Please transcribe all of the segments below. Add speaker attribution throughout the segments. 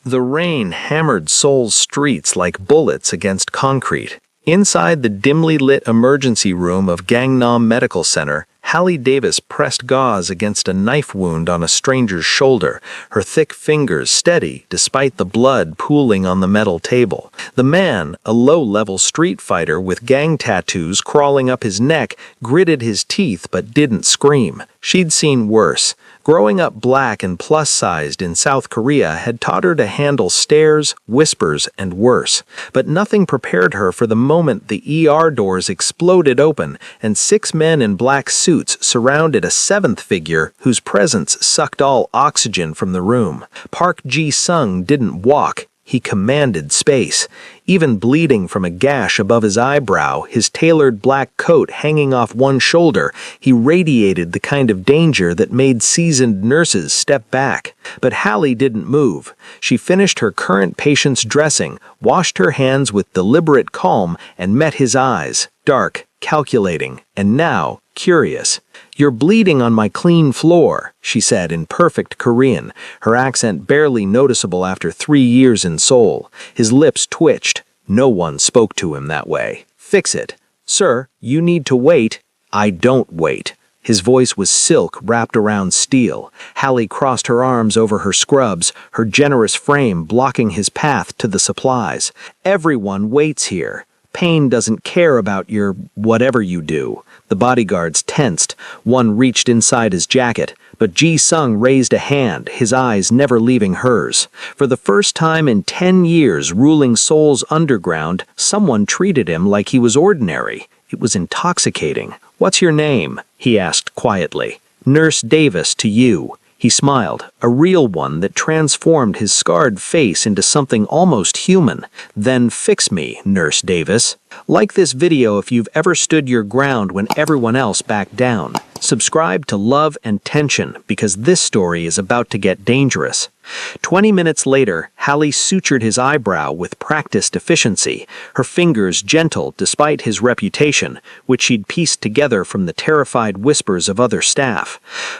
Speaker 1: The rain hammered Seoul's streets like bullets against concrete. Inside the dimly lit emergency room of Gangnam Medical Center, Hallie Davis pressed gauze against a knife wound on a stranger's shoulder, her thick fingers steady despite the blood pooling on the metal table. The man, a low-level street fighter with gang tattoos crawling up his neck, gritted his teeth but didn't scream. She'd seen worse. Growing up black and plus-sized in South Korea had taught her to handle stares, whispers, and worse. But nothing prepared her for the moment the ER doors exploded open and 6 men in black suits surrounded a 7th figure whose presence sucked all oxygen from the room. Park Ji-sung didn't walk. He commanded space. Even bleeding from a gash above his eyebrow, his tailored black coat hanging off one shoulder, he radiated the kind of danger that made seasoned nurses step back. But Hallie didn't move. She finished her current patient's dressing, washed her hands with deliberate calm, and met his eyes, dark, calculating, and now curious. "You're bleeding on my clean floor," she said in perfect Korean, her accent barely noticeable after 3 years in Seoul. His lips twitched. No one spoke to him that way. "Fix it." "Sir, you need to wait." "I don't wait." His voice was silk wrapped around steel. Hallie crossed her arms over her scrubs, her generous frame blocking his path to the supplies. "Everyone waits here. Pain doesn't care about your whatever you do." The bodyguards tensed. One reached inside his jacket, but Ji-sung raised a hand, his eyes never leaving hers. For the first time in 10 years ruling Seoul's underground, someone treated him like he was ordinary. It was intoxicating. "What's your name?" he asked quietly. "Nurse Davis to you." He smiled, a real one that transformed his scarred face into something almost human. "Then fix me, Nurse Davis." Like this video if you've ever stood your ground when everyone else backed down. Subscribe to Love and Tension because this story is about to get dangerous. 20 minutes later, Hallie sutured his eyebrow with practiced efficiency, her fingers gentle despite his reputation, which she'd pieced together from the terrified whispers of other staff.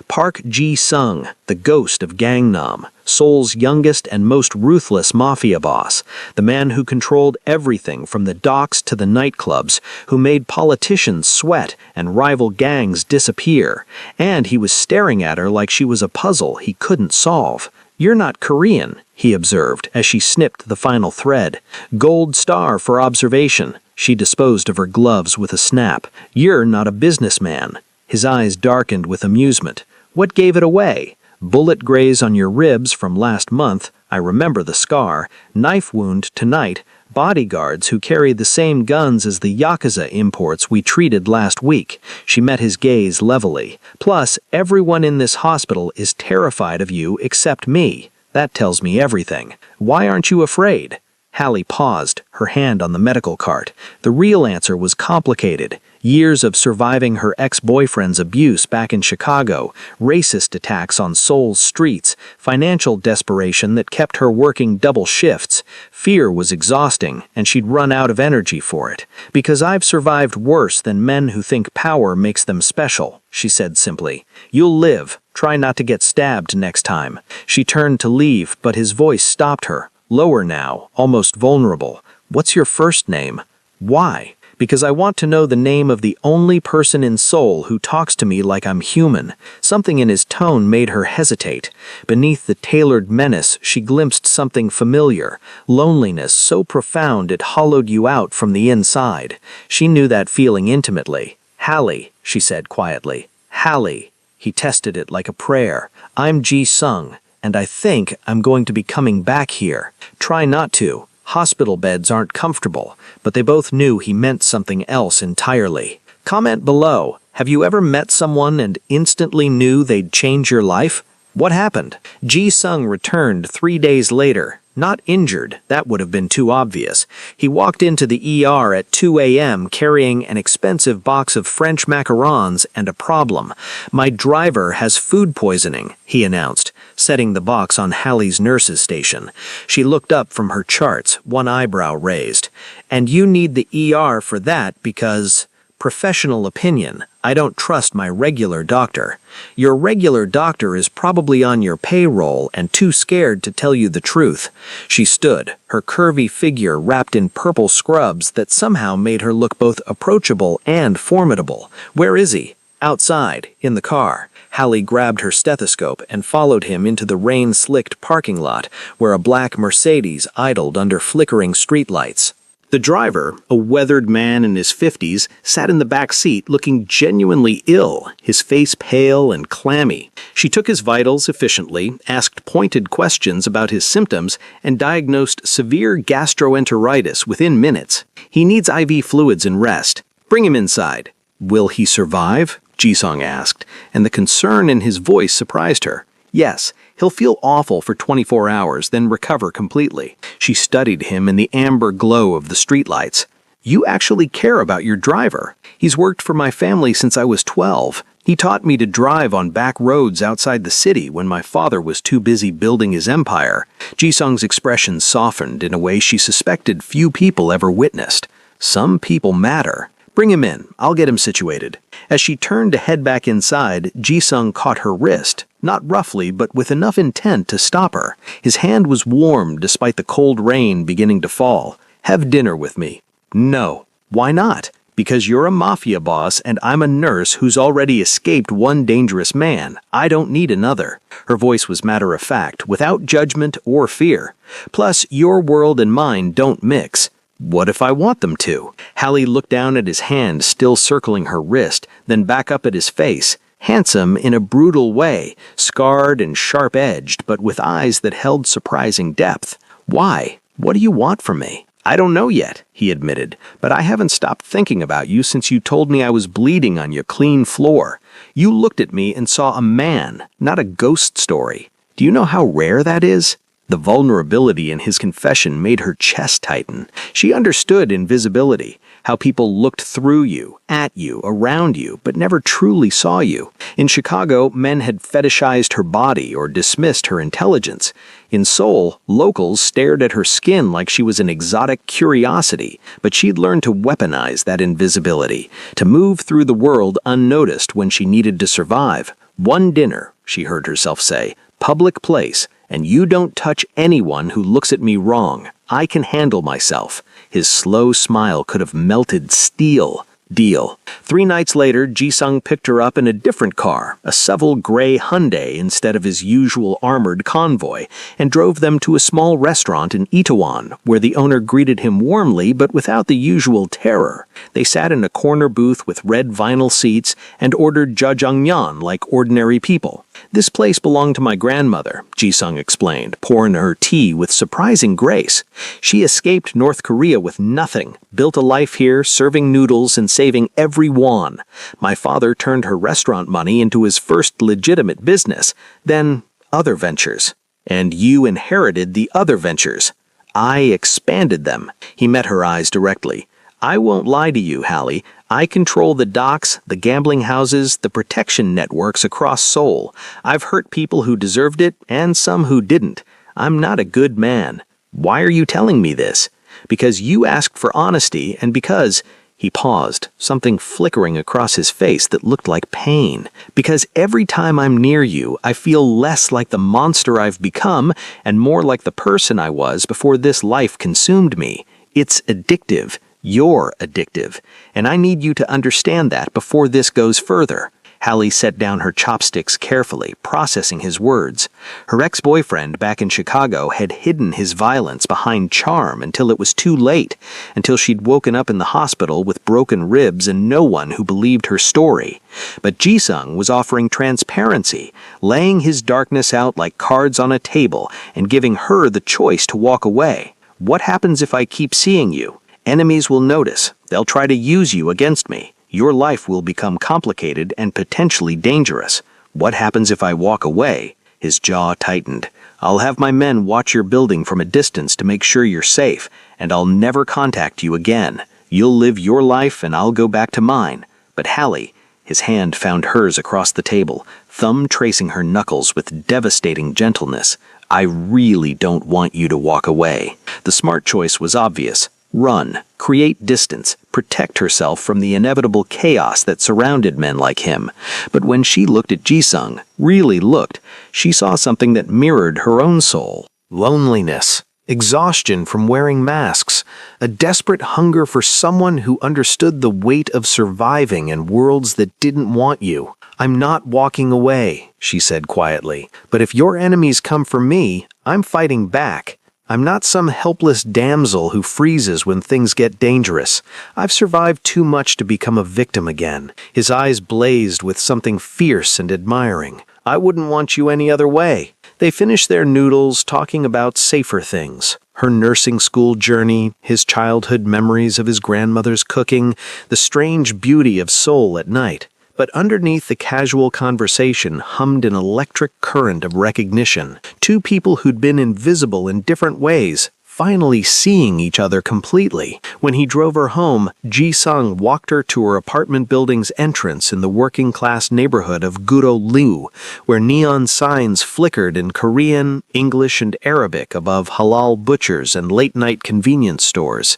Speaker 1: Park Ji-sung, the ghost of Gangnam, Seoul's youngest and most ruthless mafia boss, the man who controlled everything from the docks to the nightclubs, who made politicians sweat and rival gangs disappear, and he was staring at her like she was a puzzle he couldn't solve. "You're not Korean," he observed as she snipped the final thread. "Gold star for observation." She disposed of her gloves with a snap. "You're not a businessman." His eyes darkened with amusement. "What gave it away?" "Bullet graze on your ribs from last month. I remember the scar. Knife wound tonight. Bodyguards who carry the same guns as the Yakuza imports we treated last week." She met his gaze levelly. "Plus, everyone in this hospital is terrified of you except me. That tells me everything. Why aren't you afraid?" Hallie paused, her hand on the medical cart. The real answer was complicated. Years of surviving her ex-boyfriend's abuse back in Chicago, racist attacks on Seoul's streets, financial desperation that kept her working double shifts. Fear was exhausting, and she'd run out of energy for it. "Because I've survived worse than men who think power makes them special," she said simply. "You'll live. Try not to get stabbed next time." She turned to leave, but his voice stopped her. Lower now, almost vulnerable. "What's your first name?" "Why?" "Because I want to know the name of the only person in Seoul who talks to me like I'm human." Something in his tone made her hesitate. Beneath the tailored menace, she glimpsed something familiar, loneliness so profound it hollowed you out from the inside. She knew that feeling intimately. "Hallie," she said quietly. "Hallie." He tested it like a prayer. "I'm Ji-sung, and I think I'm going to be coming back here. Try not to. Hospital beds aren't comfortable," but they both knew he meant something else entirely. Comment below, have you ever met someone and instantly knew they'd change your life? What happened? Ji-sung returned 3 days later. Not injured, that would have been too obvious. He walked into the ER at 2 a.m. carrying an expensive box of French macarons and a problem. "My driver has food poisoning," he announced, setting the box on Hallie's nurse's station. She looked up from her charts, one eyebrow raised. "And you need the ER for that because..." "Professional opinion. I don't trust my regular doctor. Your regular doctor is probably on your payroll and too scared to tell you the truth. She stood, her curvy figure wrapped in purple scrubs that somehow made her look both approachable and formidable. Where is he? Outside, in the car. Hallie grabbed her stethoscope and followed him into the rain-slicked parking lot where a black Mercedes idled under flickering streetlights. The driver, a weathered man in his 50s, sat in the back seat looking genuinely ill, his face pale and clammy. She took his vitals efficiently, asked pointed questions about his symptoms, and diagnosed severe gastroenteritis within minutes. He needs IV fluids and rest. Bring him inside. Will he survive? Jisung asked, and the concern in his voice surprised her. Yes, he'll feel awful for 24 hours, then recover completely. She studied him in the amber glow of the streetlights. You actually care about your driver. He's worked for my family since I was 12. He taught me to drive on back roads outside the city when my father was too busy building his empire. Jisung's expression softened in a way she suspected few people ever witnessed. Some people matter. Bring him in. I'll get him situated. As she turned to head back inside, Jisung caught her wrist, not roughly, but with enough intent to stop her. His hand was warm despite the cold rain beginning to fall. Have dinner with me. No. Why not? Because you're a mafia boss and I'm a nurse who's already escaped one dangerous man. I don't need another. Her voice was matter-of-fact, without judgment or fear. Plus, your world and mine don't mix. What if I want them to? Hallie looked down at his hand still circling her wrist, then back up at his face. Handsome in a brutal way, scarred and sharp-edged, but with eyes that held surprising depth. Why? What do you want from me? I don't know yet, he admitted, but I haven't stopped thinking about you since you told me I was bleeding on your clean floor. You looked at me and saw a man, not a ghost story. Do you know how rare that is? The vulnerability in his confession made her chest tighten. She understood invisibility, how people looked through you, at you, around you, but never truly saw you. In Chicago, men had fetishized her body or dismissed her intelligence. In Seoul, locals stared at her skin like she was an exotic curiosity, but she'd learned to weaponize that invisibility, to move through the world unnoticed when she needed to survive. One dinner, she heard herself say, public place, and you don't touch anyone who looks at me wrong. I can handle myself. His slow smile could have melted steel. Deal. 3 nights later, Jisung picked her up in a different car, a Seville gray Hyundai instead of his usual armored convoy, and drove them to a small restaurant in Itaewon, where the owner greeted him warmly but without the usual terror. They sat in a corner booth with red vinyl seats and ordered jjajangmyeon like ordinary people. This place belonged to my grandmother, Jisung explained, pouring her tea with surprising grace. She escaped North Korea with nothing, built a life here, serving noodles and saving every won. My father turned her restaurant money into his first legitimate business, then other ventures. And you inherited the other ventures. I expanded them. He met her eyes directly. I won't lie to you, Hallie. I control the docks, the gambling houses, the protection networks across Seoul. I've hurt people who deserved it and some who didn't. I'm not a good man. Why are you telling me this? Because you asked for honesty and because... He paused, something flickering across his face that looked like pain. Because every time I'm near you, I feel less like the monster I've become and more like the person I was before this life consumed me. It's addictive. You're addictive. And I need you to understand that before this goes further. Hallie set down her chopsticks carefully, processing his words. Her ex-boyfriend back in Chicago had hidden his violence behind charm until it was too late, until she'd woken up in the hospital with broken ribs and no one who believed her story. But Jisung was offering transparency, laying his darkness out like cards on a table and giving her the choice to walk away. What happens if I keep seeing you? Enemies will notice. They'll try to use you against me. Your life will become complicated and potentially dangerous. What happens if I walk away? His jaw tightened. I'll have my men watch your building from a distance to make sure you're safe, and I'll never contact you again. You'll live your life and I'll go back to mine. But Hallie, his hand found hers across the table, thumb tracing her knuckles with devastating gentleness. I really don't want you to walk away. The smart choice was obvious. Run, create distance, protect herself from the inevitable chaos that surrounded men like him. But when she looked at Ji-sung, really looked, she saw something that mirrored her own soul. Loneliness, exhaustion from wearing masks, a desperate hunger for someone who understood the weight of surviving in worlds that didn't want you. "I'm not walking away," she said quietly, "but if your enemies come for me, I'm fighting back. I'm not some helpless damsel who freezes when things get dangerous. I've survived too much to become a victim again." His eyes blazed with something fierce and admiring. "I wouldn't want you any other way." They finished their noodles, talking about safer things. Her nursing school journey, his childhood memories of his grandmother's cooking, the strange beauty of Seoul at night. But underneath the casual conversation hummed an electric current of recognition. Two people who'd been invisible in different ways, finally seeing each other completely. When he drove her home, Ji-sung walked her to her apartment building's entrance in the working-class neighborhood of Guro-lu, where neon signs flickered in Korean, English, and Arabic above halal butchers and late-night convenience stores.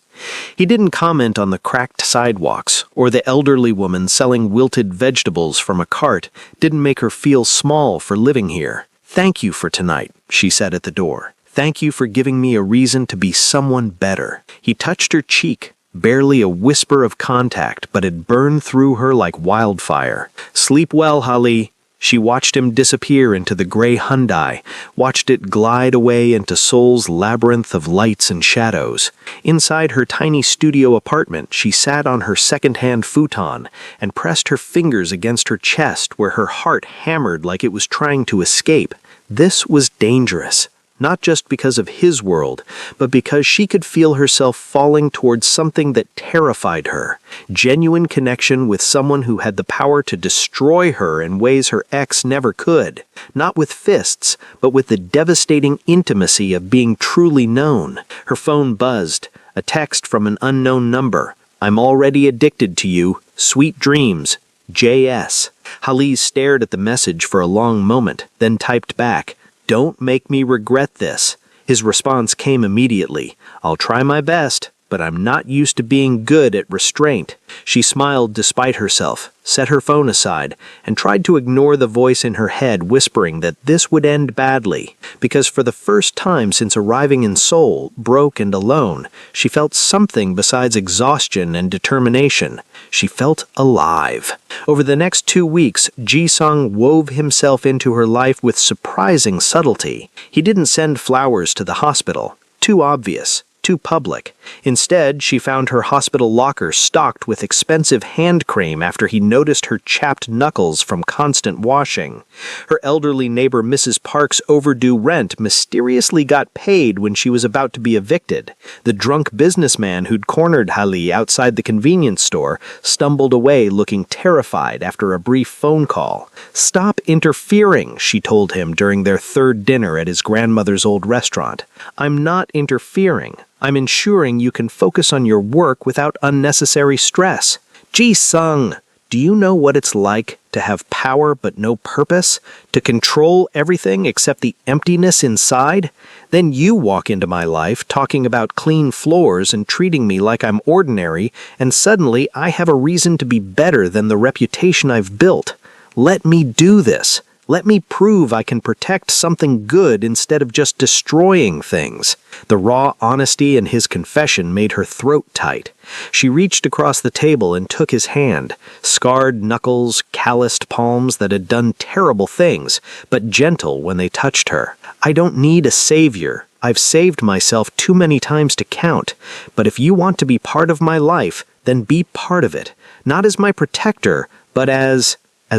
Speaker 1: He didn't comment on the cracked sidewalks, or the elderly woman selling wilted vegetables from a cart didn't make her feel small for living here. "Thank you for tonight," she said at the door. "Thank you for giving me a reason to be someone better." He touched her cheek, barely a whisper of contact, but it burned through her like wildfire. "Sleep well, Hali." She watched him disappear into the gray Hyundai, watched it glide away into Seoul's labyrinth of lights and shadows. Inside her tiny studio apartment, she sat on her second-hand futon and pressed her fingers against her chest where her heart hammered like it was trying to escape. This was dangerous. Not just because of his world, but because she could feel herself falling towards something that terrified her. Genuine connection with someone who had the power to destroy her in ways her ex never could. Not with fists, but with the devastating intimacy of being truly known. Her phone buzzed, a text from an unknown number. "I'm already addicted to you. Sweet dreams. J.S." Hali stared at the message for a long moment, then typed back, "Don't make me regret this." His response came immediately. "I'll try my best, but I'm not used to being good at restraint." She smiled despite herself, set her phone aside, and tried to ignore the voice in her head whispering that this would end badly. Because for the first time since arriving in Seoul, broke and alone, she felt something besides exhaustion and determination. She felt alive. Over the next 2 weeks, Ji-sung wove himself into her life with surprising subtlety. He didn't send flowers to the hospital. Too obvious. Too public. Instead, she found her hospital locker stocked with expensive hand cream after he noticed her chapped knuckles from constant washing. Her elderly neighbor Mrs. Park's overdue rent mysteriously got paid when she was about to be evicted. The drunk businessman who'd cornered Hali outside the convenience store stumbled away looking terrified after a brief phone call. "Stop interfering," she told him during their third dinner at his grandmother's old restaurant. "I'm not interfering. I'm ensuring you can focus on your work without unnecessary stress." Ji-sung, do you know what it's like to have power but no purpose? To control everything except the emptiness inside? Then you walk into my life talking about clean floors and treating me like I'm ordinary, and suddenly I have a reason to be better than the reputation I've built. Let me do this. Let me prove I can protect something good instead of just destroying things. The raw honesty in his confession made her throat tight. She reached across the table and took his hand. Scarred knuckles, calloused palms that had done terrible things, but gentle when they touched her. "I don't need a savior. I've saved myself too many times to count. But if you want to be part of my life, then be part of it. Not as my protector, but as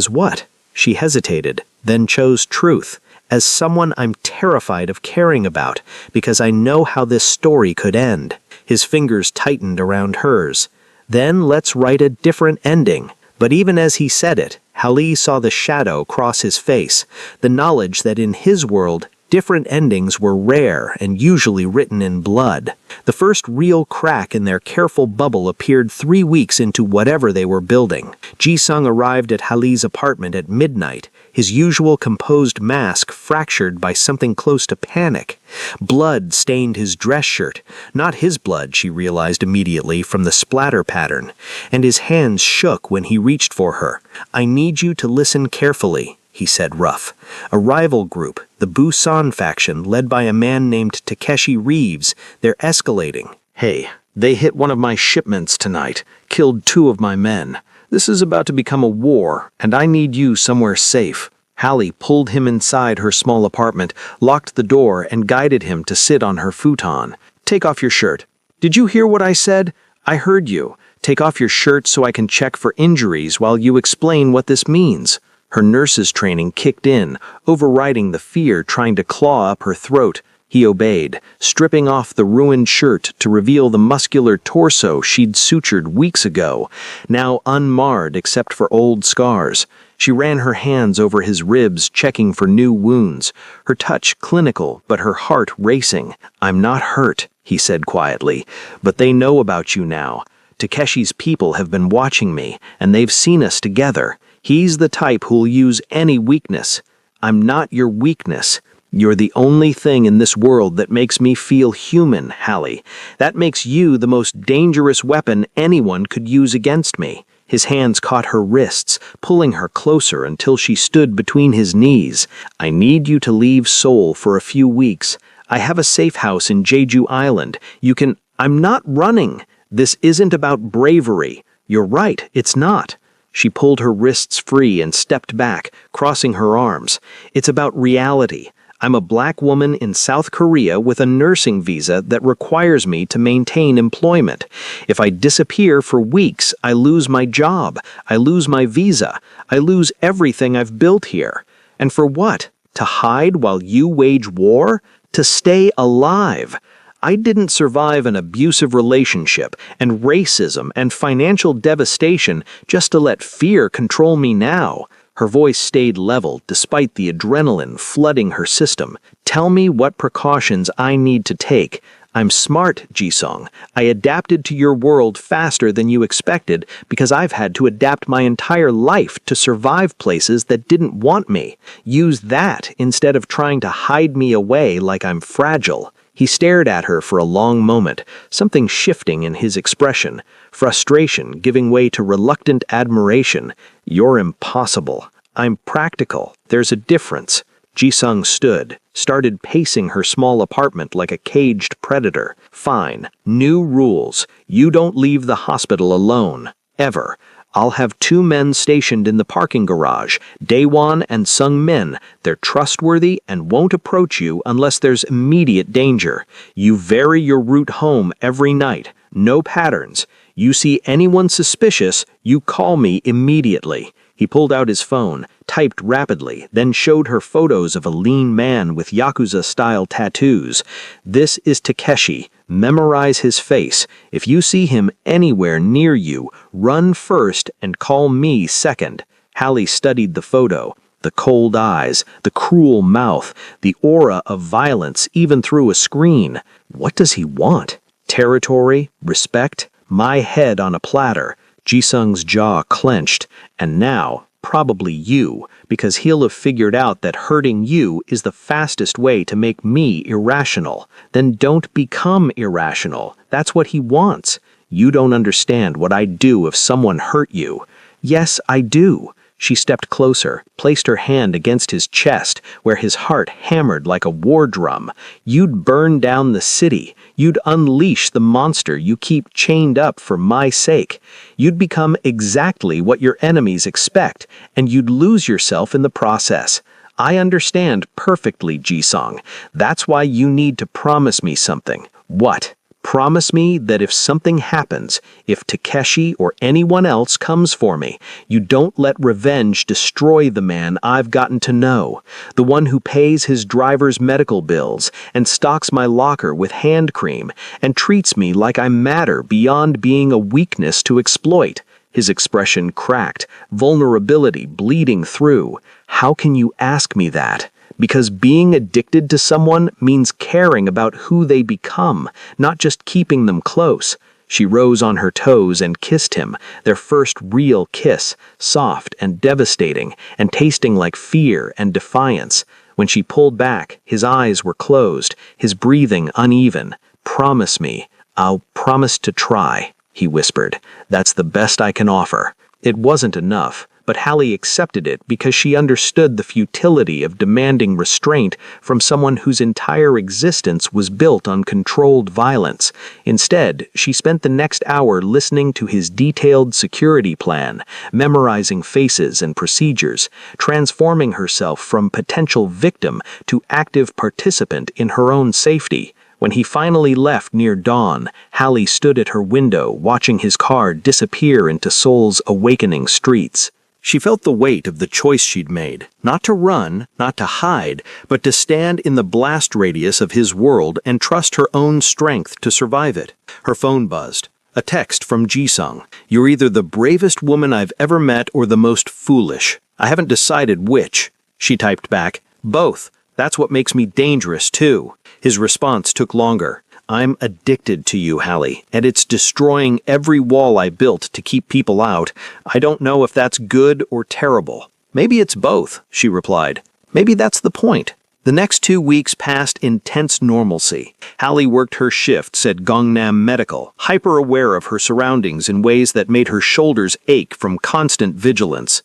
Speaker 1: what?" She hesitated, then chose truth. "As someone I'm terrified of caring about, because I know how this story could end." His fingers tightened around hers. "Then let's write a different ending." But even as he said it, Hali saw the shadow cross his face, the knowledge that in his world, different endings were rare and usually written in blood. The first real crack in their careful bubble appeared 3 weeks into whatever they were building. Ji-sung arrived at Halley's apartment at midnight, his usual composed mask fractured by something close to panic. Blood stained his dress shirt, not his blood, she realized immediately from the splatter pattern, and his hands shook when he reached for her. "I need you to listen carefully," he said rough. "A rival group, the Busan faction, led by a man named Takeshi Reeves, they're escalating. Hey, they hit one of my shipments tonight, killed 2 of my men. This is about to become a war, and I need you somewhere safe." Hallie pulled him inside her small apartment, locked the door, and guided him to sit on her futon. "Take off your shirt." "Did you hear what I said?" "I heard you. Take off your shirt so I can check for injuries while you explain what this means." Her nurse's training kicked in, overriding the fear trying to claw up her throat. He obeyed, stripping off the ruined shirt to reveal the muscular torso she'd sutured weeks ago, now unmarred except for old scars. She ran her hands over his ribs, checking for new wounds, her touch clinical but her heart racing. "I'm not hurt," he said quietly, "but they know about you now. Takeshi's people have been watching me, and they've seen us together. He's the type who'll use any weakness. I'm not your weakness. You're the only thing in this world that makes me feel human, Hallie. That makes you the most dangerous weapon anyone could use against me." His hands caught her wrists, pulling her closer until she stood between his knees. "I need you to leave Seoul for a few weeks. I have a safe house in Jeju Island. You can—" "I'm not running. This isn't about bravery." "You're right, it's not." She pulled her wrists free and stepped back, crossing her arms. "It's about reality. I'm a Black woman in South Korea with a nursing visa that requires me to maintain employment. If I disappear for weeks, I lose my job, I lose my visa, I lose everything I've built here. And for what? To hide while you wage war? To stay alive? I didn't survive an abusive relationship and racism and financial devastation just to let fear control me now." Her voice stayed level despite the adrenaline flooding her system. "Tell me what precautions I need to take. I'm smart, Ji-sung. I adapted to your world faster than you expected because I've had to adapt my entire life to survive places that didn't want me. Use that instead of trying to hide me away like I'm fragile." He stared at her for a long moment, something shifting in his expression, frustration giving way to reluctant admiration. "You're impossible. I'm practical. There's a difference." Ji-sung stood, started pacing her small apartment like a caged predator. "Fine. New rules. You don't leave the hospital alone. Ever. I'll have 2 men stationed in the parking garage, Daewon and Sung Min. They're trustworthy and won't approach you unless there's immediate danger. You vary your route home every night. No patterns. You see anyone suspicious, you call me immediately." He pulled out his phone, typed rapidly, then showed her photos of a lean man with Yakuza-style tattoos. "This is Takeshi. Memorize his face. If you see him anywhere near you, run first and call me second." Hallie studied the photo. The cold eyes, the cruel mouth, the aura of violence even through a screen. What does he want? Territory? Respect? My head on a platter. Ji-sung's jaw clenched. "And now, probably you, because he'll have figured out that hurting you is the fastest way to make me irrational. Then don't become irrational. That's what he wants. You don't understand what I'd do if someone hurt you." "Yes, I do." She stepped closer, placed her hand against his chest, where his heart hammered like a war drum. "You'd burn down the city. You'd unleash the monster you keep chained up for my sake. You'd become exactly what your enemies expect, and you'd lose yourself in the process. I understand perfectly, Ji-sung. That's why you need to promise me something." "What?" "Promise me that if something happens, if Takeshi or anyone else comes for me, you don't let revenge destroy the man I've gotten to know, the one who pays his driver's medical bills and stocks my locker with hand cream and treats me like I'm matter beyond being a weakness to exploit." His expression cracked, vulnerability bleeding through. "How can you ask me that?" Because being addicted to someone means caring about who they become, not just keeping them close. She rose on her toes and kissed him, their first real kiss, soft and devastating, and tasting like fear and defiance. When she pulled back, his eyes were closed, his breathing uneven. "Promise me." "I'll promise to try," he whispered. "That's the best I can offer." It wasn't enough, but Hallie accepted it because she understood the futility of demanding restraint from someone whose entire existence was built on controlled violence. Instead, she spent the next hour listening to his detailed security plan, memorizing faces and procedures, transforming herself from potential victim to active participant in her own safety. When he finally left near dawn, Hallie stood at her window watching his car disappear into Seoul's awakening streets. She felt the weight of the choice she'd made, not to run, not to hide, but to stand in the blast radius of his world and trust her own strength to survive it. Her phone buzzed. A text from Ji-sung. "You're either the bravest woman I've ever met or the most foolish. I haven't decided which." She typed back, "Both. That's what makes me dangerous, too." His response took longer. "I'm addicted to you, Hallie, and it's destroying every wall I built to keep people out. I don't know if that's good or terrible." "Maybe it's both," she replied. "Maybe that's the point." The next 2 weeks passed in tense normalcy. Hallie worked her shifts at Gangnam Medical, hyper-aware of her surroundings in ways that made her shoulders ache from constant vigilance.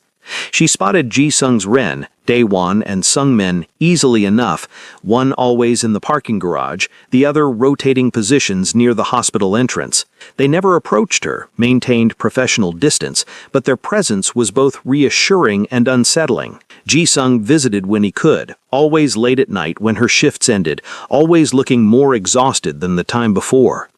Speaker 1: She spotted Ji-sung's Ren, Daewon, and Sungmin easily enough, one always in the parking garage, the other rotating positions near the hospital entrance. They never approached her, maintained professional distance, but their presence was both reassuring and unsettling. Ji-sung visited when he could, always late at night when her shifts ended, always looking more exhausted than the time before.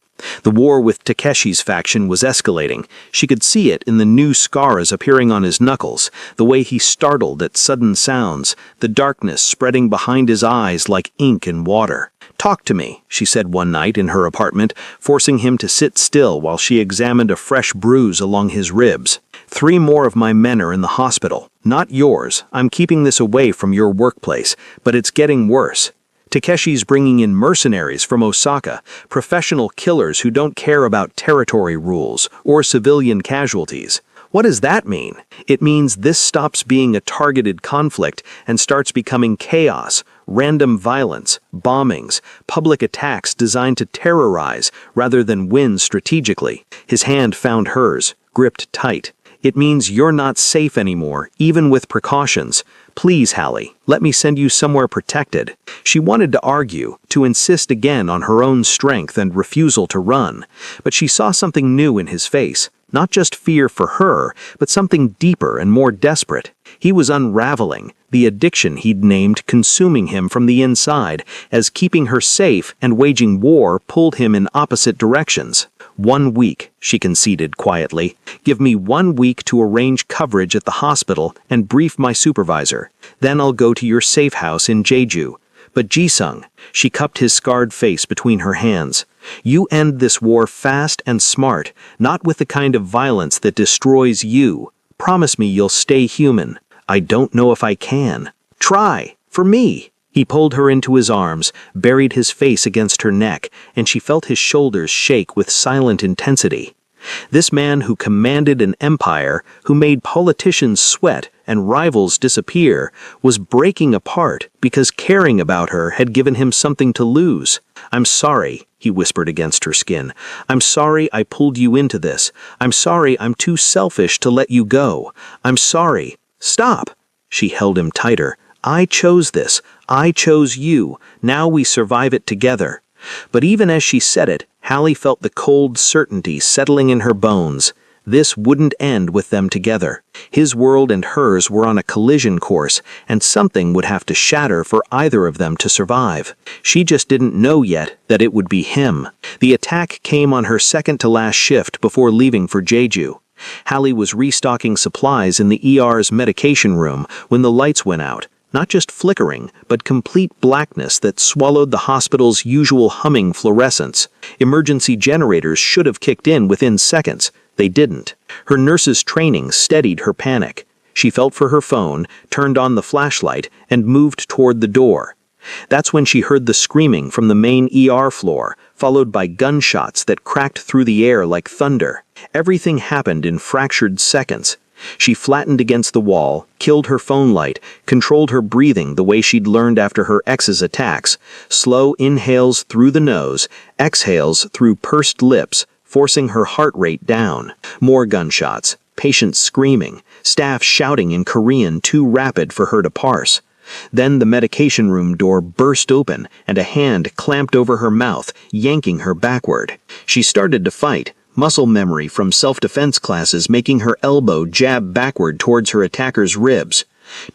Speaker 1: The war with Takeshi's faction was escalating. She could see it in the new scars appearing on his knuckles, the way he startled at sudden sounds, the darkness spreading behind his eyes like ink in water. "Talk to me," she said one night in her apartment, forcing him to sit still while she examined a fresh bruise along his ribs. "3 more of my men are in the hospital. Not yours. I'm keeping this away from your workplace, but it's getting worse. Takeshi's bringing in mercenaries from Osaka, professional killers who don't care about territory rules or civilian casualties." What does that mean? It means this stops being a targeted conflict and starts becoming chaos, random violence, bombings, public attacks designed to terrorize rather than win strategically. His hand found hers, gripped tight. "It means you're not safe anymore, even with precautions. Please, Hallie, let me send you somewhere protected." She wanted to argue, to insist again on her own strength and refusal to run, but she saw something new in his face, not just fear for her, but something deeper and more desperate. He was unraveling, the addiction he'd named consuming him from the inside, as keeping her safe and waging war pulled him in opposite directions. "1 week," she conceded quietly. "Give me 1 week to arrange coverage at the hospital and brief my supervisor. Then I'll go to your safe house in Jeju." "But Ji-sung," she cupped his scarred face between her hands. "You end this war fast and smart, not with the kind of violence that destroys you. Promise me you'll stay human." "I don't know if I can." "Try, for me." He pulled her into his arms, buried his face against her neck, and she felt his shoulders shake with silent intensity. This man who commanded an empire, who made politicians sweat and rivals disappear, was breaking apart because caring about her had given him something to lose. "I'm sorry," he whispered against her skin. "I'm sorry I pulled you into this. I'm sorry I'm too selfish to let you go. I'm sorry." "Stop!" She held him tighter. "I chose this. I chose you. Now we survive it together." But even as she said it, Hallie felt the cold certainty settling in her bones. This wouldn't end with them together. His world and hers were on a collision course, and something would have to shatter for either of them to survive. She just didn't know yet that it would be him. The attack came on her second-to-last shift before leaving for Jeju. Hallie was restocking supplies in the ER's medication room when the lights went out. Not just flickering, but complete blackness that swallowed the hospital's usual humming fluorescence. Emergency generators should have kicked in within seconds. They didn't. Her nurse's training steadied her panic. She felt for her phone, turned on the flashlight, and moved toward the door. That's when she heard the screaming from the main ER floor, followed by gunshots that cracked through the air like thunder. Everything happened in fractured seconds. She flattened against the wall, killed her phone light, controlled her breathing the way she'd learned after her ex's attacks. Slow inhales through the nose, exhales through pursed lips, forcing her heart rate down. More gunshots, patients screaming, staff shouting in Korean too rapid for her to parse. Then the medication room door burst open and a hand clamped over her mouth, yanking her backward. She started to fight, muscle memory from self-defense classes making her elbow jab backward towards her attacker's ribs.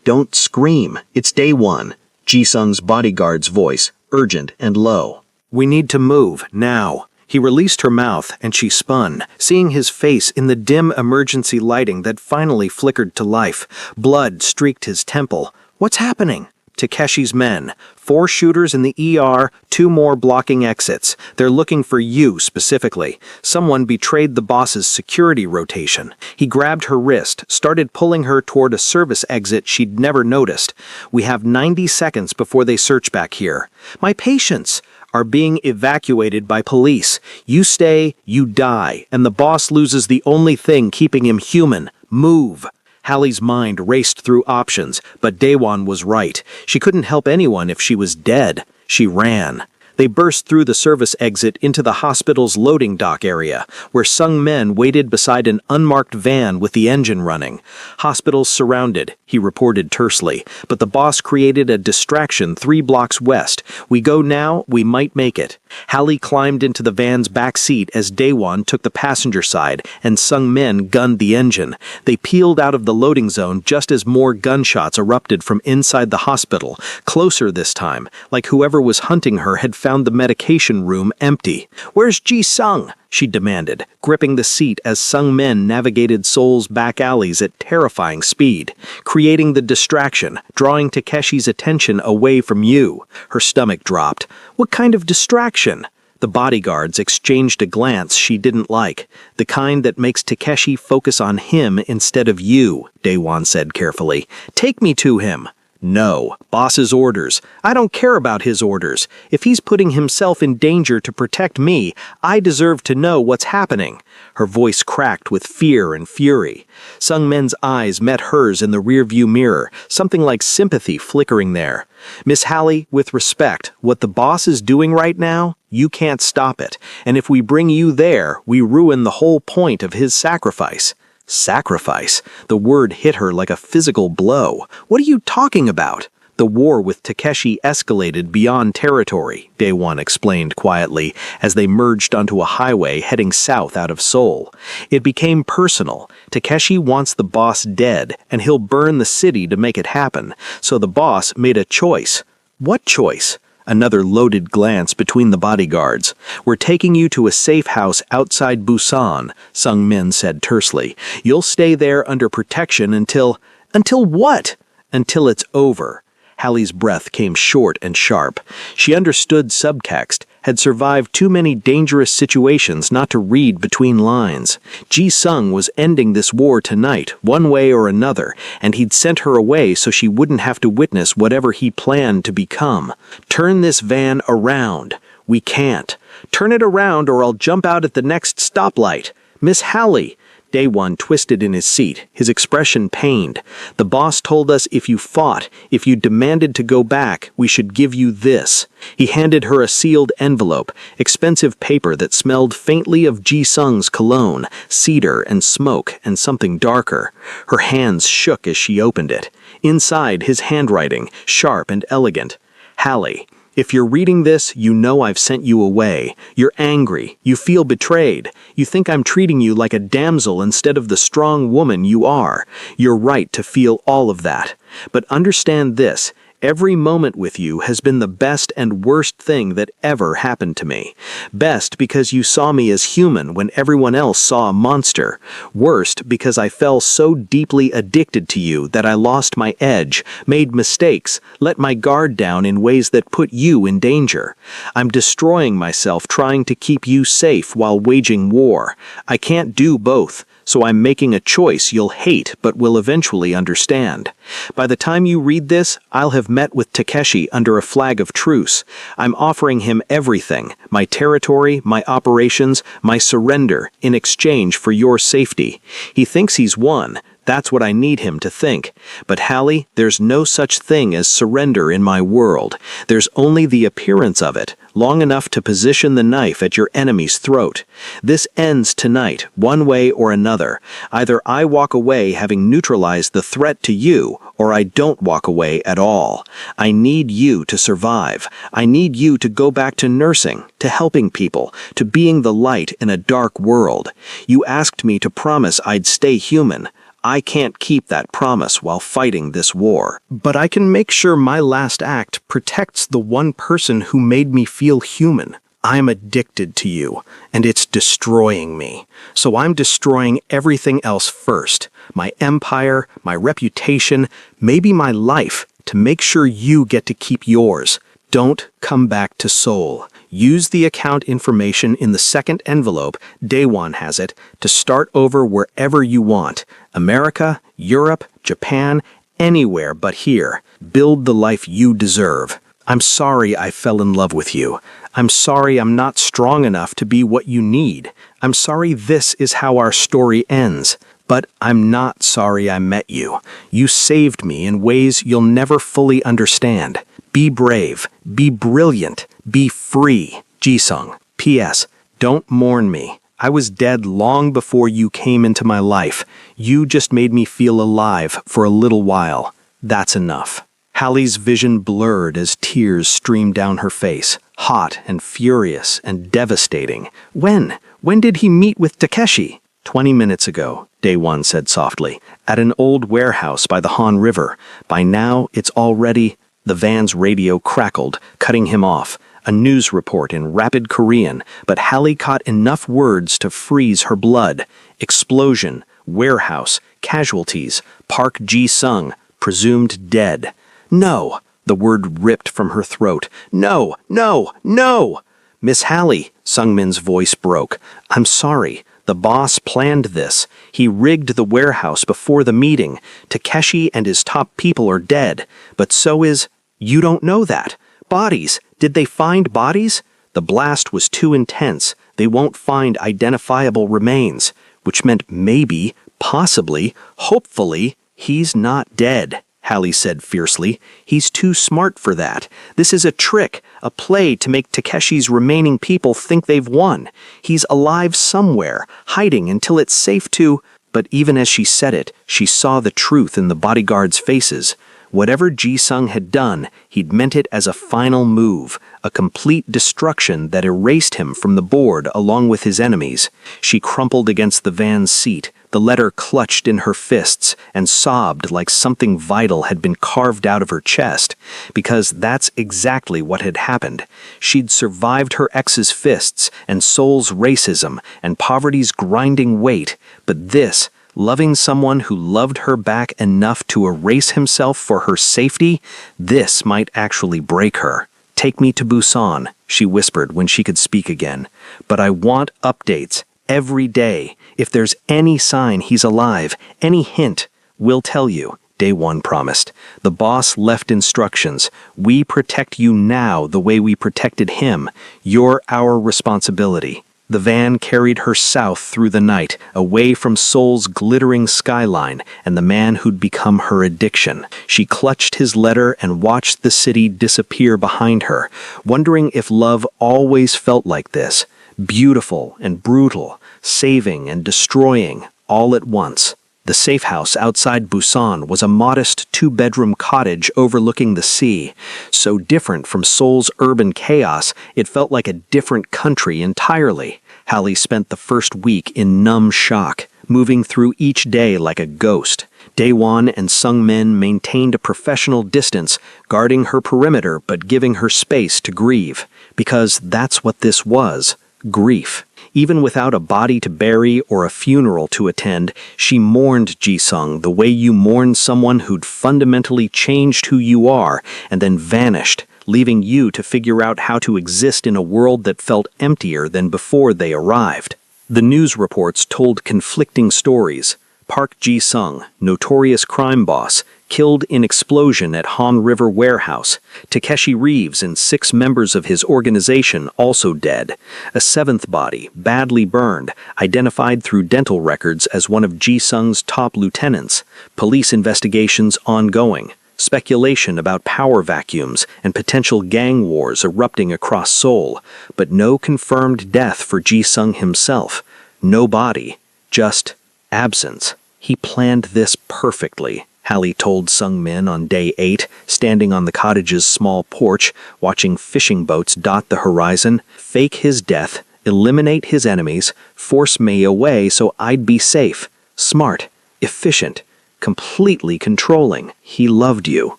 Speaker 1: "Don't scream, it's day one," Ji-sung's bodyguard's voice, urgent and low. "We need to move, now." He released her mouth and she spun, seeing his face in the dim emergency lighting that finally flickered to life. Blood streaked his temple. "What's happening?" Takeshi's men. 4 shooters in the ER, 2 more blocking exits. They're looking for you specifically. Someone betrayed the boss's security rotation. He grabbed her wrist, started pulling her toward a service exit she'd never noticed. "We have 90 seconds before they search back here. My patients are being evacuated by police. You stay, you die, and the boss loses the only thing keeping him human. Move." Hallie's mind raced through options, but Daewon was right. She couldn't help anyone if she was dead. She ran. They burst through the service exit into the hospital's loading dock area, where Sung men waited beside an unmarked van with the engine running. "Hospital's surrounded," he reported tersely, "but the boss created a distraction 3 blocks west. We go now, we might make it." Hallie climbed into the van's back seat as Daewon took the passenger side, and Sung men gunned the engine. They peeled out of the loading zone just as more gunshots erupted from inside the hospital, closer this time, like whoever was hunting her had found the medication room empty. "Where's Ji-sung?" she demanded, gripping the seat as Sung men navigated Seoul's back alleys at terrifying speed, creating the distraction, drawing Takeshi's attention away from you. Her stomach dropped. What kind of distraction? The bodyguards exchanged a glance she didn't like, the kind that makes Takeshi focus on him instead of you, Daewon said carefully. "Take me to him." "No, boss's orders. I don't care about his orders. If he's putting himself in danger to protect me, I deserve to know what's happening." Her voice cracked with fear and fury. Sung men's eyes met hers in the rearview mirror, something like sympathy flickering there. "Miss Hallie, with respect, what the boss is doing right now, you can't stop it. And if we bring you there, we ruin the whole point of his sacrifice." Sacrifice. The word hit her like a physical blow. "What are you talking about?" "The war with Takeshi escalated beyond territory," Daewon explained quietly as they merged onto a highway heading south out of Seoul. "It became personal. Takeshi wants the boss dead, and he'll burn the city to make it happen. So the boss made a choice." "What choice?" Another loaded glance between the bodyguards. "We're taking you to a safe house outside Busan," Sung Min said tersely. "You'll stay there under protection until..." "Until what?" "Until it's over." Hallie's breath came short and sharp. She understood subtext, had survived too many dangerous situations not to read between lines. Ji-sung was ending this war tonight, one way or another, and he'd sent her away so she wouldn't have to witness whatever he planned to become. "Turn this van around." "We can't." "Turn it around or I'll jump out at the next stoplight." "Miss Hallie." Daewon twisted in his seat, his expression pained. "The boss told us if you fought, if you demanded to go back, we should give you this." He handed her a sealed envelope, expensive paper that smelled faintly of Ji-sung's cologne, cedar and smoke and something darker. Her hands shook as she opened it. Inside, his handwriting, sharp and elegant. "Hallie, if you're reading this, you know I've sent you away. You're angry. You feel betrayed. You think I'm treating you like a damsel instead of the strong woman you are. You're right to feel all of that. But understand this. Every moment with you has been the best and worst thing that ever happened to me. Best because you saw me as human when everyone else saw a monster. Worst because I fell so deeply addicted to you that I lost my edge, made mistakes, let my guard down in ways that put you in danger. I'm destroying myself trying to keep you safe while waging war. I can't do both. so I'm making a choice you'll hate but will eventually understand. By the time you read this, I'll have met with Takeshi under a flag of truce. I'm offering him everything, my territory, my operations, my surrender, in exchange for your safety. He thinks he's won. That's what I need him to think. But Hallie, there's no such thing as surrender in my world. There's only the appearance of it, long enough to position the knife at your enemy's throat. This ends tonight, one way or another. Either I walk away having neutralized the threat to you, or I don't walk away at all. I need you to survive. I need you to go back to nursing, to helping people, to being the light in a dark world. You asked me to promise I'd stay human. I can't keep that promise while fighting this war. But I can make sure my last act protects the one person who made me feel human. I'm addicted to you, and it's destroying me. So I'm destroying everything else first. My empire, my reputation, maybe my life, to make sure you get to keep yours. Don't come back to Seoul. Use the account information in the second envelope, Daewon has it, to start over wherever you want. America, Europe, Japan, anywhere but here. Build the life you deserve. I'm sorry I fell in love with you. I'm sorry I'm not strong enough to be what you need. I'm sorry this is how our story ends. But I'm not sorry I met you. You saved me in ways you'll never fully understand. Be brave, be brilliant, be free. Jisung. P.S. Don't mourn me. I was dead long before you came into my life. You just made me feel alive for a little while. That's enough. Hallie's vision blurred as tears streamed down her face, hot and furious and devastating. When did he meet with Takeshi? 20 minutes ago, Daewon said softly, at an old warehouse by the Han River. By now, it's already... The van's radio crackled, cutting him off. A news report in rapid Korean, but Hallie caught enough words to freeze her blood. Explosion, warehouse, casualties, Park Ji-sung, presumed dead. No! The word ripped from her throat. No! No! No! Miss Hallie, Sungmin's voice broke. I'm sorry. The boss planned this. He rigged the warehouse before the meeting. Takeshi and his top people are dead. But so is... You don't know that. Bodies. Did they find bodies? The blast was too intense. They won't find identifiable remains. Which meant maybe, possibly, hopefully, he's not dead, Hallie said fiercely. He's too smart for that. This is a trick, a play to make Takeshi's remaining people think they've won. He's alive somewhere, hiding until it's safe to... But even as she said it, she saw the truth in the bodyguards' faces. Whatever Ji-sung had done, he'd meant it as a final move, a complete destruction that erased him from the board along with his enemies. She crumpled against the van's seat, the letter clutched in her fists, and sobbed like something vital had been carved out of her chest, because that's exactly what had happened. She'd survived her ex's fists, and Seoul's racism, and poverty's grinding weight, but this... Loving someone who loved her back enough to erase himself for her safety, this might actually break her. Take me to Busan, she whispered when she could speak again. But I want updates, every day. If there's any sign he's alive, any hint, we'll tell you, Daewon promised. The boss left instructions. We protect you now the way we protected him. You're our responsibility. The van carried her south through the night, away from Seoul's glittering skyline and the man who'd become her addiction. She clutched his letter and watched the city disappear behind her, wondering if love always felt like this, beautiful and brutal, saving and destroying, all at once. The safe house outside Busan was a modest two-bedroom cottage overlooking the sea. So different from Seoul's urban chaos, it felt like a different country entirely. Hallie spent the first week in numb shock, moving through each day like a ghost. Daewon and Sungmin maintained a professional distance, guarding her perimeter but giving her space to grieve. Because that's what this was, grief. Even without a body to bury or a funeral to attend, she mourned Ji-sung the way you mourn someone who'd fundamentally changed who you are and then vanished, leaving you to figure out how to exist in a world that felt emptier than before they arrived. The news reports told conflicting stories. Park Ji-sung, notorious crime boss, killed in explosion at Han River warehouse. Takeshi Reeves and 6 members of his organization also dead. A 7th body, badly burned, identified through dental records as one of Ji-sung's top lieutenants. Police investigations ongoing. Speculation about power vacuums and potential gang wars erupting across Seoul, but no confirmed death for Ji-sung himself. No body, just absence. He planned this perfectly, Hallie told Sung-min on day 8, standing on the cottage's small porch, watching fishing boats dot the horizon. Fake his death, eliminate his enemies, force me away so I'd be safe. Smart, efficient, completely controlling. He loved you,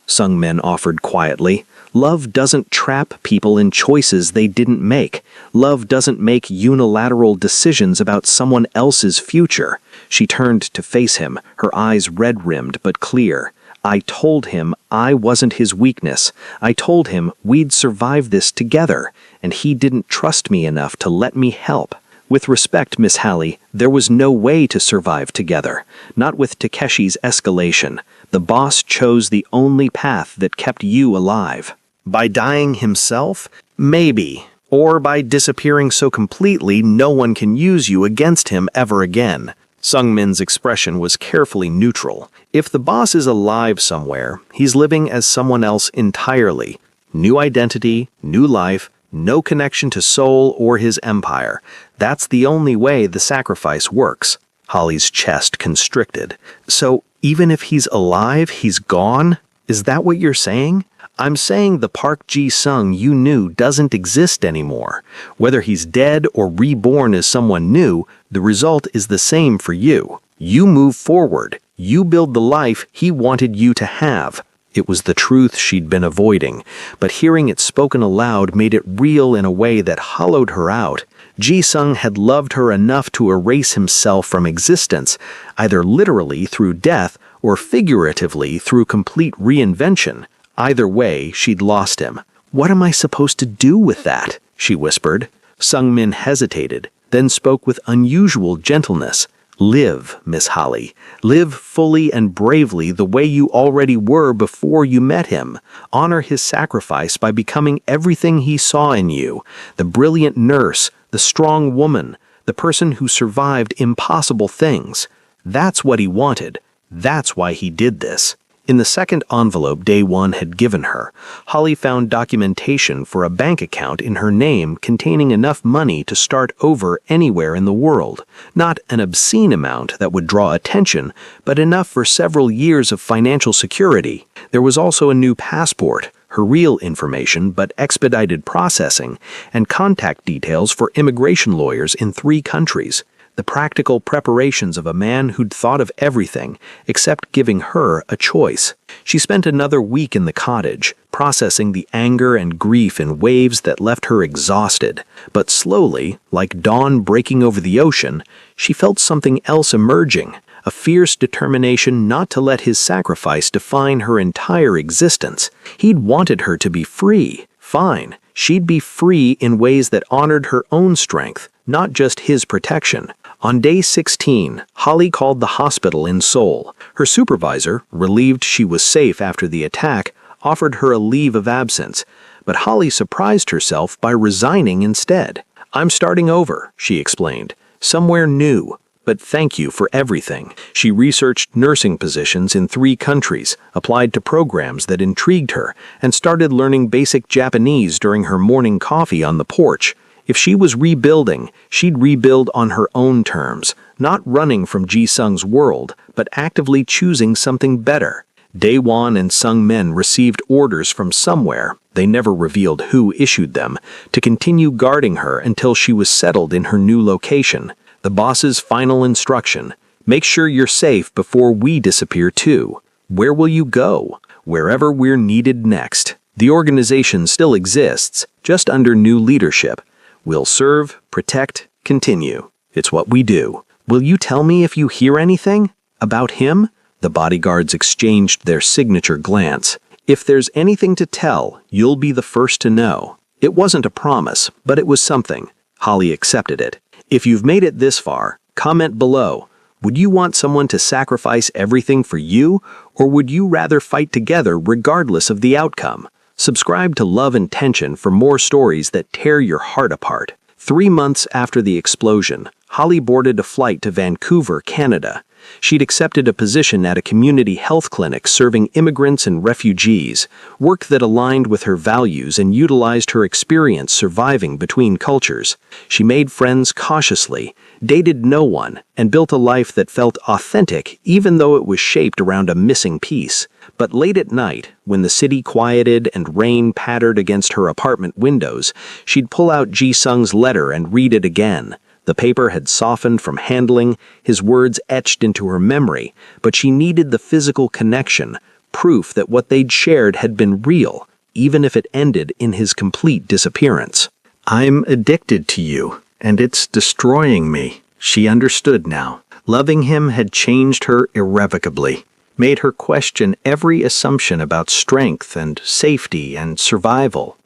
Speaker 1: Sung-min offered quietly. Love doesn't trap people in choices they didn't make. Love doesn't make unilateral decisions about someone else's future. She turned to face him, her eyes red-rimmed but clear. I told him I wasn't his weakness. I told him we'd survive this together, and he didn't trust me enough to let me help. With respect, Miss Hallie, there was no way to survive together. Not with Takeshi's escalation. The boss chose the only path that kept you alive. By dying himself? Maybe. Or by disappearing so completely no one can use you against him ever again. Sung-min's expression was carefully neutral. If the boss is alive somewhere, he's living as someone else entirely. New identity, new life, no connection to Seoul or his empire. That's the only way the sacrifice works. Holly's chest constricted. So, even if he's alive, he's gone? Is that what you're saying? I'm saying the Park Ji-sung you knew doesn't exist anymore. Whether he's dead or reborn as someone new, the result is the same for you. You move forward. You build the life he wanted you to have. It was the truth she'd been avoiding, but hearing it spoken aloud made it real in a way that hollowed her out. Ji-sung had loved her enough to erase himself from existence, either literally through death or figuratively through complete reinvention. Either way, she'd lost him. What am I supposed to do with that? She whispered. Sung-min hesitated, then spoke with unusual gentleness. Live, Miss Hallie. Live fully and bravely the way you already were before you met him. Honor his sacrifice by becoming everything he saw in you. The brilliant nurse, the strong woman, the person who survived impossible things. That's what he wanted. That's why he did this. In the second envelope Day One had given her, Holly found documentation for a bank account in her name containing enough money to start over anywhere in the world. Not an obscene amount that would draw attention, but enough for several years of financial security. There was also a new passport, her real information but expedited processing, and contact details for immigration lawyers in 3 countries. The practical preparations of a man who'd thought of everything except giving her a choice. She spent another week in the cottage, processing the anger and grief in waves that left her exhausted. But slowly, like dawn breaking over the ocean, she felt something else emerging, a fierce determination not to let his sacrifice define her entire existence. He'd wanted her to be free. Fine, she'd be free in ways that honored her own strength, not just his protection. On day 16, Holly called the hospital in Seoul. Her supervisor, relieved she was safe after the attack, offered her a leave of absence, but Holly surprised herself by resigning instead. I'm starting over, she explained. Somewhere new, but thank you for everything. She researched nursing positions in 3 countries, applied to programs that intrigued her, and started learning basic Japanese during her morning coffee on the porch. If she was rebuilding, she'd rebuild on her own terms, not running from Ji-sung's world, but actively choosing something better. Daewon and Sung-min received orders from somewhere, they never revealed who issued them, to continue guarding her until she was settled in her new location. The boss's final instruction: make sure you're safe before we disappear too. Where will you go? Wherever we're needed next. The organization still exists, just under new leadership. We'll serve, protect, continue. It's what we do. Will you tell me if you hear anything? About him? The bodyguards exchanged their signature glance. If there's anything to tell, you'll be the first to know. It wasn't a promise, but it was something. Holly accepted it. If you've made it this far, comment below. Would you want someone to sacrifice everything for you, or would you rather fight together regardless of the outcome? Subscribe to Love and Tension for more stories that tear your heart apart. 3 months after the explosion, Holly boarded a flight to Vancouver, Canada. She'd accepted a position at a community health clinic serving immigrants and refugees, work that aligned with her values and utilized her experience surviving between cultures. She made friends cautiously, dated no one, and built a life that felt authentic even though it was shaped around a missing piece. But late at night, when the city quieted and rain pattered against her apartment windows, she'd pull out Ji-sung's letter and read it again. The paper had softened from handling, his words etched into her memory, but she needed the physical connection, proof that what they'd shared had been real, even if it ended in his complete disappearance. "I'm addicted to you, and it's destroying me." She understood now. Loving him had changed her irrevocably, made her question every assumption about strength and safety and survival.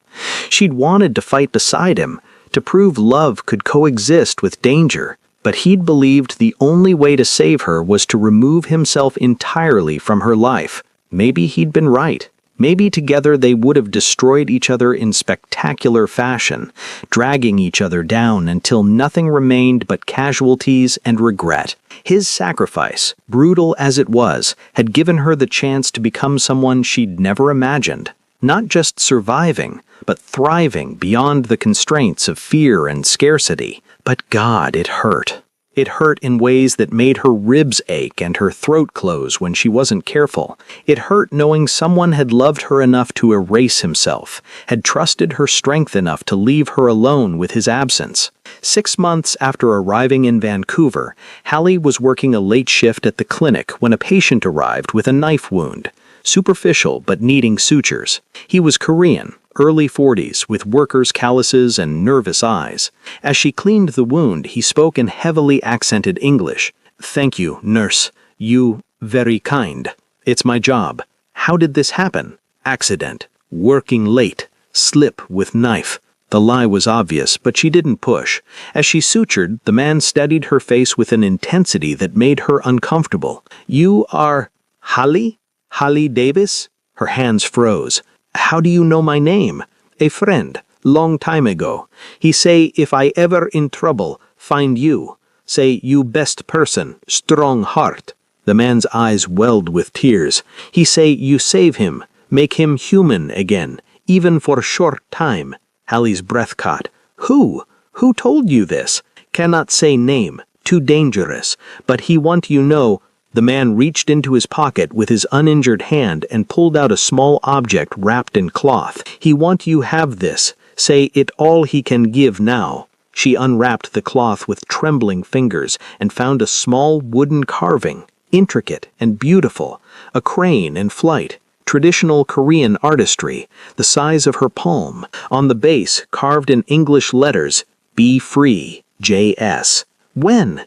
Speaker 1: She'd wanted to fight beside him, to prove love could coexist with danger, but he'd believed the only way to save her was to remove himself entirely from her life. Maybe he'd been right. Maybe together they would have destroyed each other in spectacular fashion, dragging each other down until nothing remained but casualties and regret. His sacrifice, brutal as it was, had given her the chance to become someone she'd never imagined. Not just surviving, but thriving beyond the constraints of fear and scarcity. But God, it hurt. It hurt in ways that made her ribs ache and her throat close when she wasn't careful. It hurt knowing someone had loved her enough to erase himself, had trusted her strength enough to leave her alone with his absence. 6 months after arriving in Vancouver, Hallie was working a late shift at the clinic when a patient arrived with a knife wound. Superficial but needing sutures. He was Korean, early 40s, with workers' calluses and nervous eyes. As she cleaned the wound, he spoke in heavily accented English. "Thank you, nurse. You very kind. It's my job." "How did this happen?" "Accident. Working late. Slip with knife." The lie was obvious, but she didn't push. As she sutured, the man studied her face with an intensity that made her uncomfortable. "You are Hallie? Hallie Davis?" Her hands froze. "How do you know my name?" "A friend, long time ago. He say if I ever in trouble, find you. Say you best person, strong heart." The man's eyes welled with tears. "He say you save him, make him human again, even for short time." Hallie's breath caught. "Who? Who told you this?" "Cannot say name, too dangerous, but he want you know." The man reached into his pocket with his uninjured hand and pulled out a small object wrapped in cloth. "He want you have this. Say it all he can give now." She unwrapped the cloth with trembling fingers and found a small wooden carving, intricate and beautiful, a crane in flight, traditional Korean artistry, the size of her palm. On the base, carved in English letters, "Be Free, J.S." When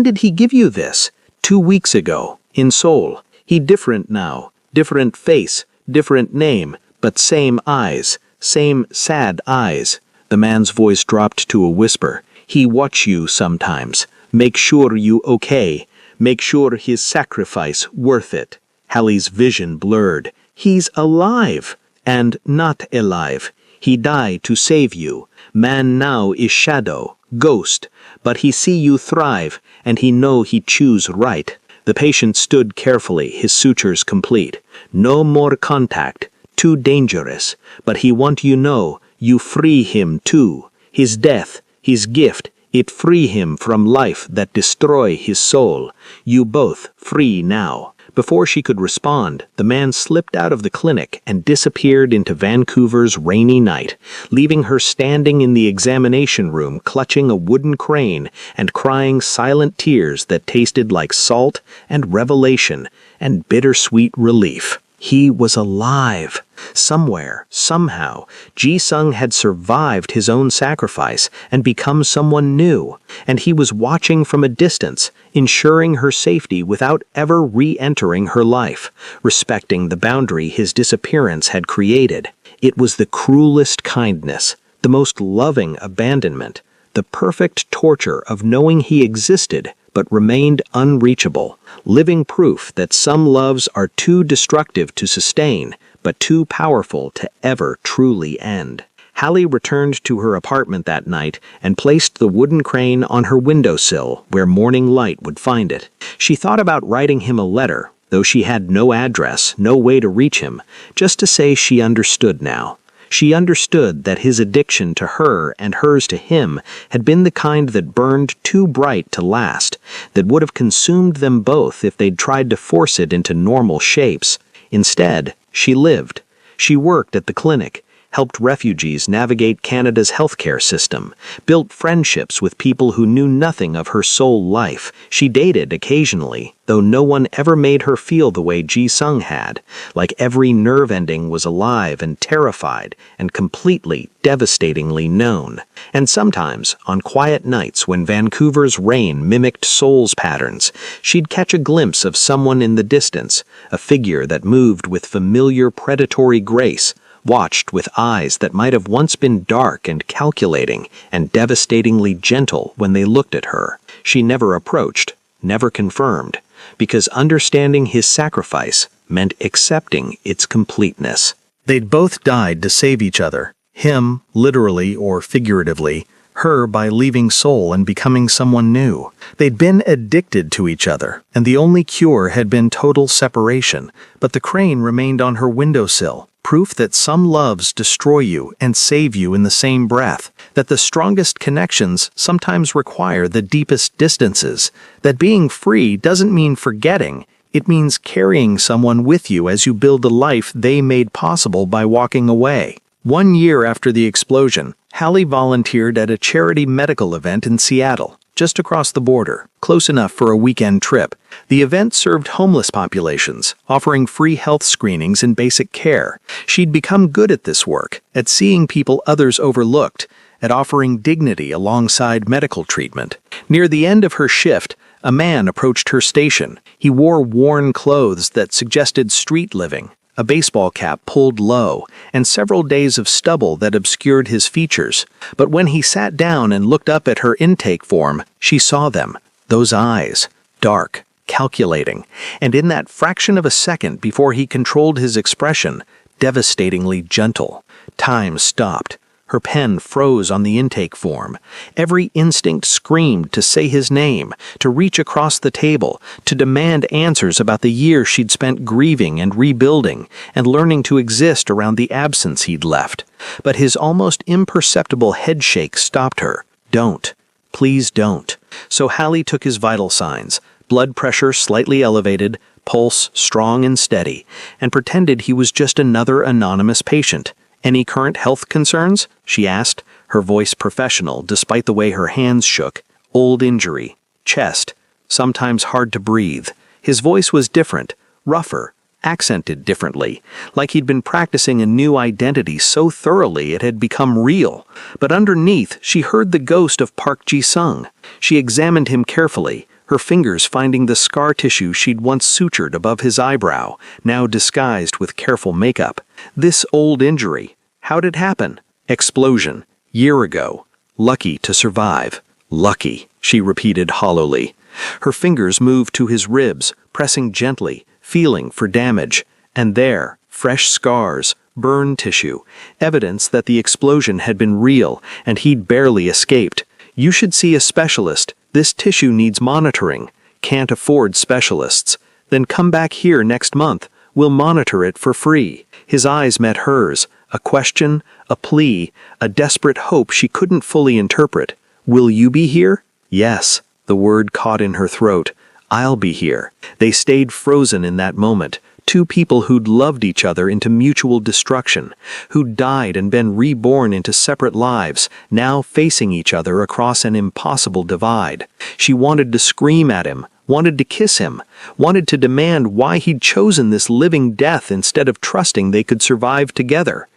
Speaker 1: did he give you this?" 2 weeks ago, in Seoul. He different now, different face, different name, but same eyes, same sad eyes. The man's voice dropped to a whisper. "He watch you sometimes. Make sure you okay. Make sure his sacrifice worth it." Hallie's vision blurred. "He's alive, and not alive. He die to save you. Man now is shadow, ghost, but he see you thrive, and he know he choose right." The patient stood carefully, his sutures complete. "No more contact, too dangerous, but he want you know, you free him too. His death, his gift, it free him from life that destroy his soul. You both free now." Before she could respond, the man slipped out of the clinic and disappeared into Vancouver's rainy night, leaving her standing in the examination room clutching a wooden crane and crying silent tears that tasted like salt and revelation and bittersweet relief. He was alive. Somewhere, somehow, Ji-sung had survived his own sacrifice and become someone new, and he was watching from a distance, ensuring her safety without ever re-entering her life, respecting the boundary his disappearance had created. It was the cruelest kindness, the most loving abandonment, the perfect torture of knowing he existed but remained unreachable, living proof that some loves are too destructive to sustain, but too powerful to ever truly end. Hallie returned to her apartment that night and placed the wooden crane on her windowsill where morning light would find it. She thought about writing him a letter, though she had no address, no way to reach him, just to say she understood now. She understood that his addiction to her and hers to him had been the kind that burned too bright to last, that would have consumed them both if they'd tried to force it into normal shapes. Instead, she lived. She worked at the clinic, helped refugees navigate Canada's healthcare system, built friendships with people who knew nothing of her soul life. She dated occasionally, though no one ever made her feel the way Ji-sung had, like every nerve ending was alive and terrified and completely, devastatingly known. And sometimes, on quiet nights when Vancouver's rain mimicked Seoul's patterns, she'd catch a glimpse of someone in the distance, a figure that moved with familiar predatory grace, watched with eyes that might have once been dark and calculating and devastatingly gentle when they looked at her. She never approached, never confirmed, because understanding his sacrifice meant accepting its completeness. They'd both died to save each other, him, literally or figuratively, her by leaving Seoul and becoming someone new. They'd been addicted to each other, and the only cure had been total separation, but the crane remained on her windowsill, proof that some loves destroy you and save you in the same breath, that the strongest connections sometimes require the deepest distances, that being free doesn't mean forgetting, it means carrying someone with you as you build a life they made possible by walking away. 1 year after the explosion, Hallie volunteered at a charity medical event in Seattle, just across the border, close enough for a weekend trip. The event served homeless populations, offering free health screenings and basic care. She'd become good at this work, at seeing people others overlooked, at offering dignity alongside medical treatment. Near the end of her shift, a man approached her station. He wore worn clothes that suggested street living, a baseball cap pulled low, and several days of stubble that obscured his features. But when he sat down and looked up at her intake form, she saw them, those eyes, dark, calculating, and in that fraction of a second before he controlled his expression, devastatingly gentle. Time stopped. Her pen froze on the intake form. Every instinct screamed to say his name, to reach across the table, to demand answers about the year she'd spent grieving and rebuilding, and learning to exist around the absence he'd left. But his almost imperceptible headshake stopped her. Don't. Please don't. So Hallie took his vital signs, blood pressure slightly elevated, pulse strong and steady, and pretended he was just another anonymous patient. "Any current health concerns?" she asked, her voice professional despite the way her hands shook. "Old injury. Chest. Sometimes hard to breathe." His voice was different, rougher, accented differently, like he'd been practicing a new identity so thoroughly it had become real. But underneath, she heard the ghost of Park Ji-sung. She examined him carefully, her fingers finding the scar tissue she'd once sutured above his eyebrow, now disguised with careful makeup. This old injury. How'd it happen? Explosion. Year ago. Lucky to survive. Lucky, she repeated hollowly. Her fingers moved to his ribs, pressing gently, feeling for damage. And there, fresh scars, burn tissue, evidence that the explosion had been real and he'd barely escaped. "You should see a specialist. This tissue needs monitoring. Can't afford specialists. Then come back here next month. We'll monitor it for free." His eyes met hers, a question, a plea, a desperate hope she couldn't fully interpret. "Will you be here?" "Yes," the word caught in her throat. "I'll be here." They stayed frozen in that moment, two people who'd loved each other into mutual destruction, who'd died and been reborn into separate lives, now facing each other across an impossible divide. She wanted to scream at him, wanted to kiss him, wanted to demand why he'd chosen this living death instead of trusting they could survive together.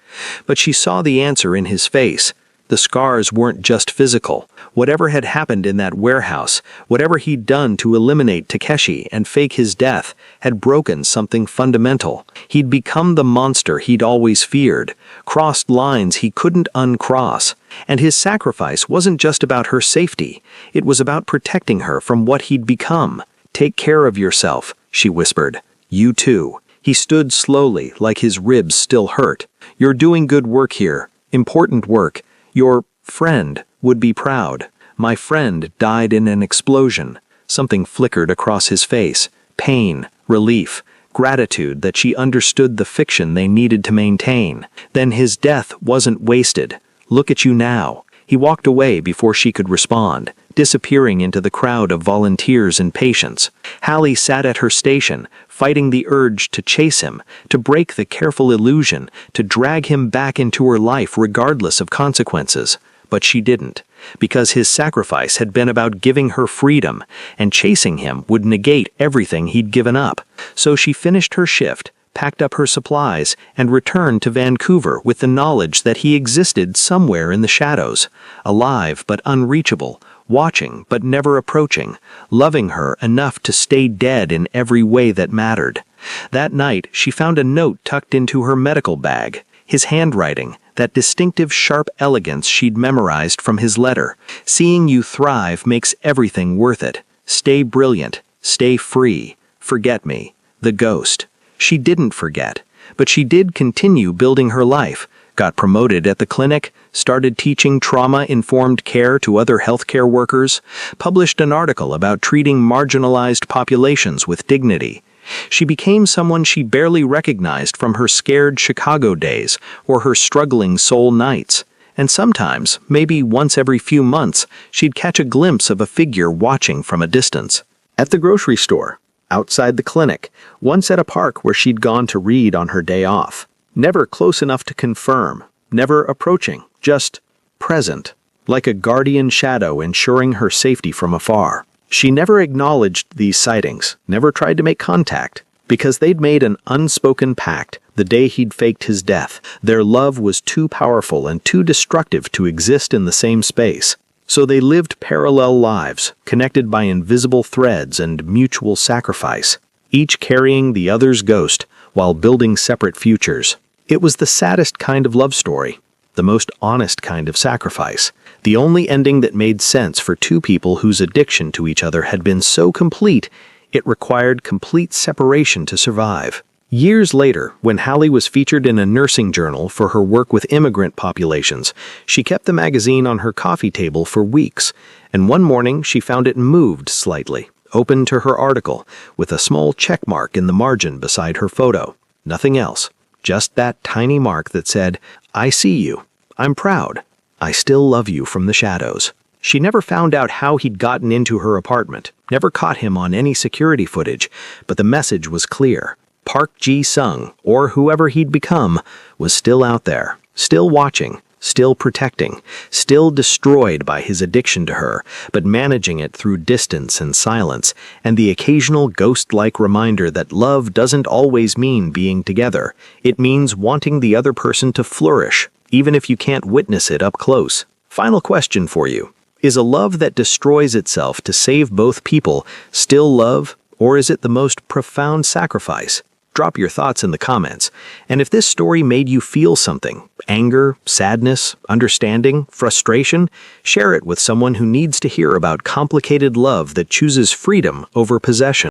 Speaker 1: But she saw the answer in his face. The scars weren't just physical. Whatever had happened in that warehouse, whatever he'd done to eliminate Takeshi and fake his death, had broken something fundamental. He'd become the monster he'd always feared, crossed lines he couldn't uncross. And his sacrifice wasn't just about her safety, it was about protecting her from what he'd become. "Take care of yourself," she whispered. "You too." He stood slowly, like his ribs still hurt. "You're doing good work here. Important work. Your friend would be proud." "My friend died in an explosion." Something flickered across his face. Pain, relief, gratitude that she understood the fiction they needed to maintain. Then his death wasn't wasted. "Look at you now." He walked away before she could respond, disappearing into the crowd of volunteers and patients. Hallie sat at her station, fighting the urge to chase him, to break the careful illusion, to drag him back into her life regardless of consequences. But she didn't, because his sacrifice had been about giving her freedom, and chasing him would negate everything he'd given up. So she finished her shift, packed up her supplies, and returned to Vancouver with the knowledge that he existed somewhere in the shadows, alive but unreachable, watching but never approaching, loving her enough to stay dead in every way that mattered. That night, she found a note tucked into her medical bag, his handwriting, that distinctive sharp elegance she'd memorized from his letter. "Seeing you thrive makes everything worth it. Stay brilliant, stay free, forget me." The ghost. She didn't forget, but she did continue building her life, got promoted at the clinic, started teaching trauma-informed care to other healthcare workers, published an article about treating marginalized populations with dignity. She became someone she barely recognized from her scared Chicago days or her struggling Seoul nights. And sometimes, maybe once every few months, she'd catch a glimpse of a figure watching from a distance. At the grocery store, outside the clinic, once at a park where she'd gone to read on her day off. Never close enough to confirm, never approaching, just present, like a guardian shadow ensuring her safety from afar. She never acknowledged these sightings, never tried to make contact, because they'd made an unspoken pact the day he'd faked his death. Their love was too powerful and too destructive to exist in the same space. So they lived parallel lives, connected by invisible threads and mutual sacrifice, each carrying the other's ghost while building separate futures. It was the saddest kind of love story, the most honest kind of sacrifice, the only ending that made sense for two people whose addiction to each other had been so complete it required complete separation to survive. Years later, when Hallie was featured in a nursing journal for her work with immigrant populations, she kept the magazine on her coffee table for weeks, and one morning she found it moved slightly, open to her article, with a small check mark in the margin beside her photo. Nothing else, just that tiny mark that said, "I see you. I'm proud. I still love you from the shadows." She never found out how he'd gotten into her apartment, never caught him on any security footage, but the message was clear. Park Ji-sung, or whoever he'd become, was still out there, still watching, still protecting, still destroyed by his addiction to her, but managing it through distance and silence, and the occasional ghost-like reminder that love doesn't always mean being together. It means wanting the other person to flourish, even if you can't witness it up close. Final question for you. Is a love that destroys itself to save both people still love, or is it the most profound sacrifice? Drop your thoughts in the comments. And if this story made you feel something, anger, sadness, understanding, frustration, share it with someone who needs to hear about complicated love that chooses freedom over possession.